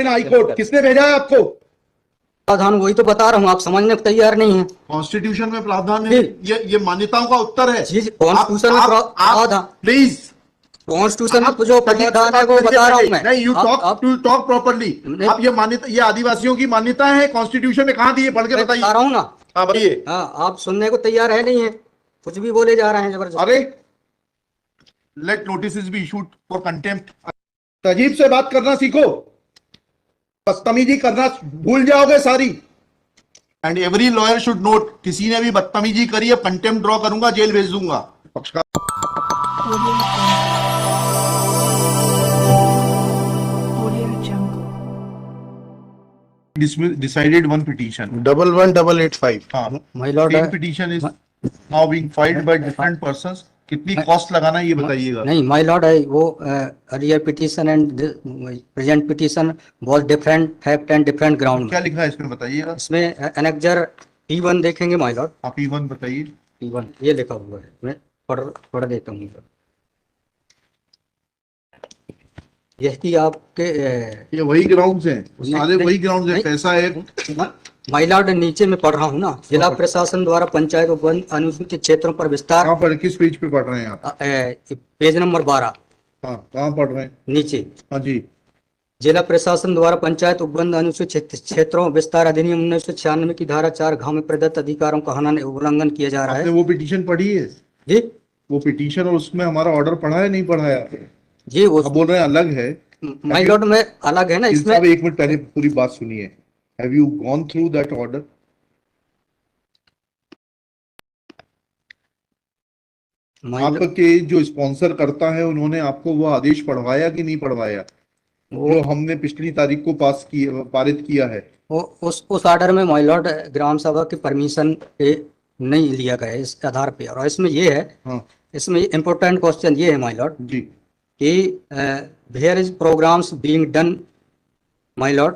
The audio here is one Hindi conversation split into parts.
ना हाई कोर्ट, किसने भेजा है आपको? प्रावधान वही तो बता रहा हूँ, आप समझने को तैयार नहीं है। कॉन्स्टिट्यूशन में प्रावधान है, ये मान्यताओं का उत्तर है। कॉन्स्टिट्यूशन में प्रावधान, प्लीज कॉन्स्टिट्यूशन में जो प्रावधान है वो बता रहा हूँ मैं। नहीं, यू टॉक प्रॉपर्ली। आप ये मान्यता, ये आदिवासियों की मान्यता है, कॉन्स्टिट्यूशन में कहाँ दी है? पढ़ के बताइए। बता रहा हूँ ना। हाँ बताइए। हाँ, आप सुनने को तैयार है नहीं है, कुछ भी बोले जा रहे हैं जबरदस्त। अरे let notice be issued for contempt. तजीब से बात करना सीखो, बदतमीजी करना भूल जाओगे सारी। And every lawyer should note, किसी ने भी बदतमीजी करी है, कंटेम्प्ट ड्रॉ करूंगा, जेल भेज दूंगा। पक्षकार decided one petition 11885. हाँ, My lord, same petition is now being filed by different persons. कितनी कॉस्ट लगाना है ये बताइएगा। नहीं माय लॉर्ड, वो earlier petition and present petition was different fact and different ground. क्या लिखा है इसमें बताइएगा। इसमें एनेक्जर P1 देखेंगे माय लॉर्ड। आप P1 बताइए। P1 ये लिखा हुआ है, मैं पढ़ देता हूँ। यही आपके ये वही ग्राउंड्स हैं, सारे वही ग्राउंड्स हैं। पैसा है माय लॉर्ड, नीचे में पढ़ रहा हूँ ना, जिला प्रशासन द्वारा पंचायत वन अनुसूचित क्षेत्रों पर विस्तार। कहाँ पर, किस पेज पे पढ़ रहे हैं आप? Page number 12। हाँ, कहाँ पढ़ रहे हैं? नीचे। हाँ जी। जिला प्रशासन द्वारा पंचायत उपबंध अनुसूचित क्षेत्रों विस्तार अधिनियम 1996 की धारा 4 में प्रदत्त अधिकारों का हनन उल्लंघन किया जा रहा है। आपने वो पिटीशन पढ़ी है जी? वो पिटीशन और उसमें हमारा ऑर्डर पढ़ा है, नहीं पढ़ा है? जी, वो बोल रहे हैं अलग है। माय लॉर्ड में अलग है ना इसमें। एक मिनट पहले पूरी बात सुनिए। Have you gone through that order? आपके जो स्पॉन्सर करता है उन्होंने आपको वो आदेश पढ़वाया कि नहीं पढ़वाया, जो हमने पिछली तारीख को पारित किया है? उस ऑर्डर में माय लॉर्ड ग्राम सभा की परमिशन पे नहीं लिया गया इस आधार पे। और इसमें ये है, हाँ, इसमें इम्पोर्टेंट क्वेश्चन ये है माय लॉर्ड जी कि where is programmes being done my lord,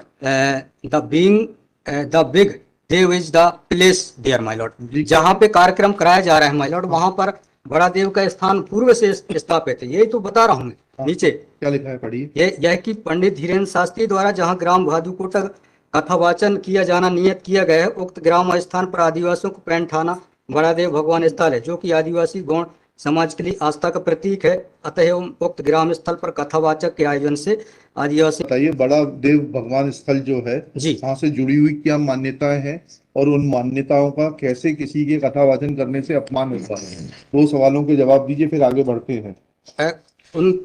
the big Dev is the place there my lord. जहाँ पे कार्यक्रम कराया जा रहा है माय लॉर्ड, वहां पर बड़ा देव का स्थान पूर्व से स्थापित है। यही तो बता रहा हूँ मैं। नीचे क्या लिखा है पढ़िए। यह कि पंडित धीरेन्द्र शास्त्री द्वारा जहाँ ग्राम भादुकोटा कथावाचन किया जाना नियत किया गया है, उक्त ग्राम स्थान पर आदिवासियों को पैंट थाना बड़ा देव भगवान स्थल है, जो कि आदिवासी गौण समाज के लिए आस्था का प्रतीक है। अतः उक्त ग्राम स्थल पर कथावाचक के आयोजन से आदिवासी। बताइए, बड़ा देव भगवान स्थल जो है जी, वहाँ से जुड़ी हुई क्या मान्यताएं हैं और उन मान्यताओं का कैसे किसी के कथावाचन करने से अपमान होता है? दो सवालों के जवाब दीजिए, फिर आगे बढ़ते हैं।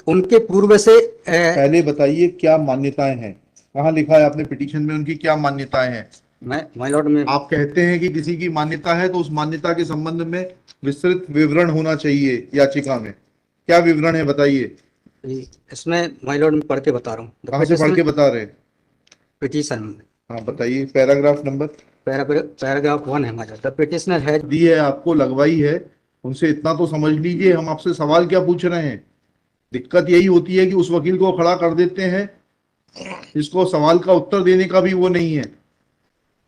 उनके पूर्व से पहले बताइए क्या मान्यताएं हैं, कहाँ लिखा है आपने पिटीशन में उनकी क्या मान्यताएं हैं? माय लॉर्ड में आप कहते हैं कि किसी की मान्यता है तो उस मान्यता के संबंध में विस्तृत विवरण होना चाहिए याचिका में। क्या विवरण है बताइए। इसमें माय लॉर्ड में पढ़ के बता रहा हूँ। कहाँ से पढ़ के बता रहे हैं? पिटीशन में। हाँ बताइए, पैराग्राफ नंबर। पैराग्राफ 1 है my lord. The petitioner has the है आपको, लगवाई है, उनसे इतना तो समझ लीजिए। हम आपसे सवाल क्या पूछ रहे हैं? दिक्कत यही होती है कि उस वकील को खड़ा कर देते हैं जिसको सवाल का उत्तर देने का भी वो नहीं है।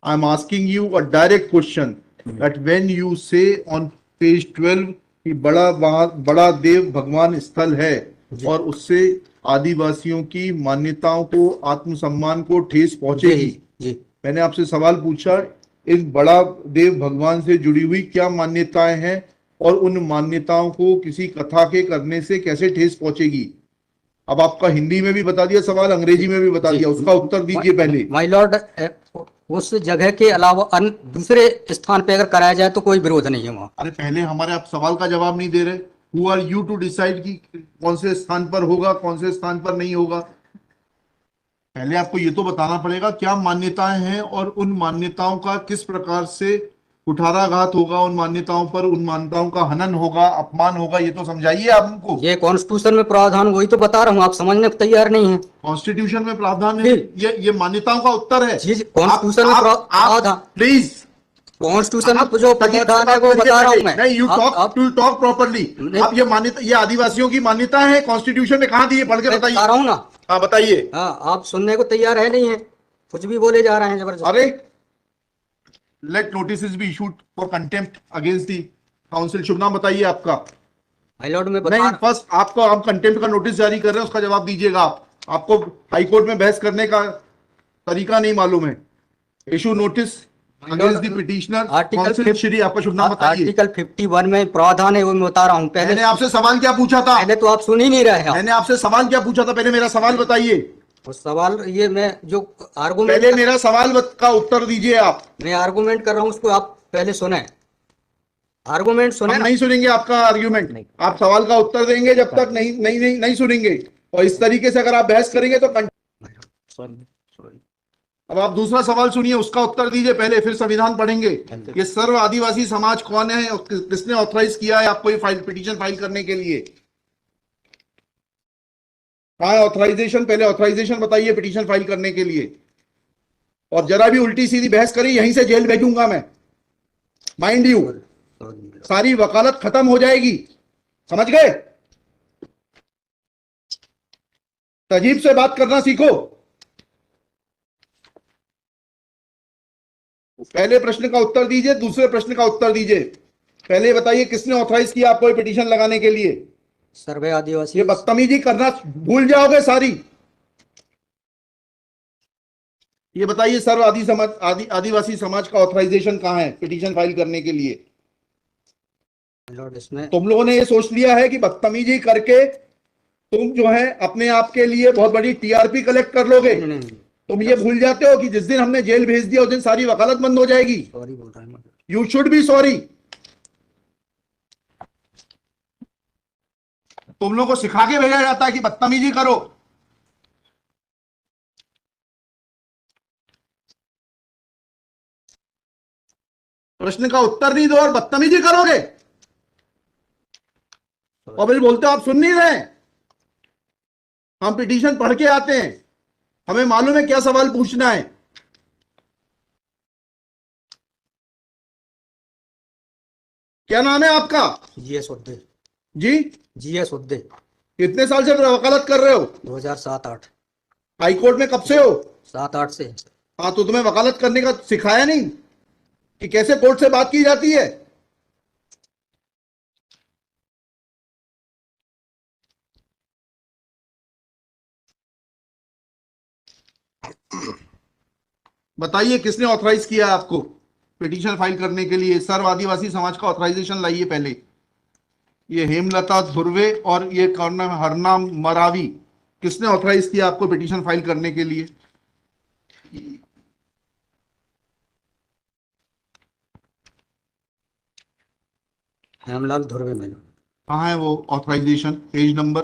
I am asking you a direct question that when you से ऑन पेज 12 कि बड़ा देव भगवान स्थल है और उससे आदिवासियों की मान्यताओं को, आत्मसम्मान को ठेस पहुंचेगी। जी, मैंने आपसे सवाल पूछा, इस बड़ा देव भगवान से जुड़ी हुई क्या मान्यताएं हैं और उन मान्यताओं को किसी कथा के करने से कैसे ठेस पहुंचेगी? अब आपका हिंदी में भी बता दिया सवाल, अंग्रेजी में भी बता दिया, उसका उत्तर दीजिए पहले। माय लॉर्ड, उस जगह के अलावा दूसरे स्थान पे अगर कराया जाए तो कोई विरोध नहीं है वहाँ। अरे पहले हमारे आप सवाल का जवाब नहीं दे रहे। Who are you to decide कि कौन से स्थान पर होगा, कौन से स्थान पर नहीं होगा? पहले आपको ये तो बताना पड़ेगा क्या मान्यताएं हैं और उन मान्यताओं का किस प्रकार से कुठाराघात होगा, उन मान्यताओं पर, उन मान्यताओं का हनन होगा, अपमान होगा, ये तो समझाइए आप हमको। ये कॉन्स्टिट्यूशन में प्रावधान वही तो बता रहा हूँ, आप समझने को तैयार नहीं है। कॉन्स्टिट्यूशन में प्रावधान है, ये मान्यताओं का उत्तर है। कॉन्स्टिट्यूशन में प्रावधान, प्लीज कॉन्स्टिट्यूशन में जो प्रावधान है वो बता रहा हूँ मैं। नहीं, यू टॉक प्रॉपर्ली। आप ये मान्यता, ये आदिवासियों की मान्यता है, कॉन्स्टिट्यूशन में कहाँ दी है? पढ़ के बताइए। बता रहा हूँ ना। हाँ बताइए। हाँ, आप सुनने को तैयार है नहीं है, कुछ भी बोले जा रहे हैं जबरदस्त। अरे let notice be issued for contempt against the council. शुभ नाम बताइए आपका। माय लॉर्ड में नहीं, फर्स्ट आपको, आप कंटेम्प्ट का नोटिस जारी कर रहे हैं, उसका जवाब दीजिएगा। आपको हाई कोर्ट में बहस करने का तरीका नहीं मालूम है। Issue notice against the petitioner. Council Shri, आपका शुभ नाम बताइए। आर्टिकल 51 में प्रावधान है, वो मैं बता रहा हूँ। मैंने आपसे सवाल क्या पूछा था? पहले तो आप सुन ही नहीं रहे हैं। मैंने आपसे सवाल क्या पूछा था? पहले मेरा सवाल बताइए। वो सवाल ये मैं जो आर्गुमेंट, पहले मेरा सवाल का उत्तर दीजिए आप। मैं आर्गुमेंट कर रहा हूँ, उसको आप पहले सुने। आर्गुमेंट सुने हम ना। नहीं सुनेंगे आपका आर्ग्यूमेंट। आप सवाल का उत्तर देंगे जब तक नहीं सुनेंगे। और इस तरीके से अगर आप बहस करेंगे तो अब आप दूसरा सवाल सुनिए, उसका उत्तर दीजिए पहले, फिर संविधान पढ़ेंगे। ये सर्व आदिवासी समाज कौन है और किसने ऑथराइज किया है आपको ये पिटीशन फाइल करने के लिए? कहाँ है ऑथराइजेशन? पहले ऑथराइजेशन बताइए पिटीशन फाइल करने के लिए। और जरा भी उल्टी सीधी बहस करी, यहीं से जेल भेजूंगा मैं, माइंड यू। सारी वकालत खत्म हो जाएगी, समझ गए? तजीब से बात करना सीखो। पहले प्रश्न का उत्तर दीजिए, दूसरे प्रश्न का उत्तर दीजिए। पहले बताइए किसने ऑथराइज किया आपको पिटीशन लगाने के लिए? सर्वे आदिवासी। ये बदतमीजी करना भूल जाओगे सारी। ये बताइए सर्व आदिवासी समाज का ऑथराइजेशन कहां है पिटीशन फाइल करने के लिए? इसमें तुम लोगों ने ये सोच लिया है कि बदतमीजी करके तुम जो है अपने आप के लिए बहुत बड़ी टीआरपी कलेक्ट कर लोगे। तुम ये भूल जाते हो कि जिस दिन हमने जेल भेज दिया उस दिन सारी वकालत बंद हो जाएगी। सॉरी बोल रहा है। You should be sorry. तुम लोगों को सिखा के भेजा जाता है कि बदतमीजी करो। प्रश्न का उत्तर नहीं दो और बदतमीजी करोगे, और फिर बोलते हो आप सुन नहीं रहे। हम पिटीशन पढ़ के आते हैं, हमें मालूम है क्या सवाल पूछना है। क्या नाम है आपका? जीएस उद्दे। जी, जीएस उद्दे। कितने साल से वकालत कर रहे हो? 2007-8। हाई कोर्ट में कब से हो? 7-8 से। हाँ, तो तुम्हें वकालत करने का सिखाया नहीं कि कैसे कोर्ट से बात की जाती है? बताइए किसने ऑथराइज किया आपको पिटीशन फाइल करने के लिए? सर्व आदिवासी समाज का ऑथराइजेशन लाइए पहले। ये हेमलता धुर्वे और ये कौन नाम है, हरनाम मरावी, किसने ऑथराइज किया आपको पिटीशन फाइल करने के लिए? हेमलाल धुर्वे में। कहाँ है वो ऑथराइजेशन? Page number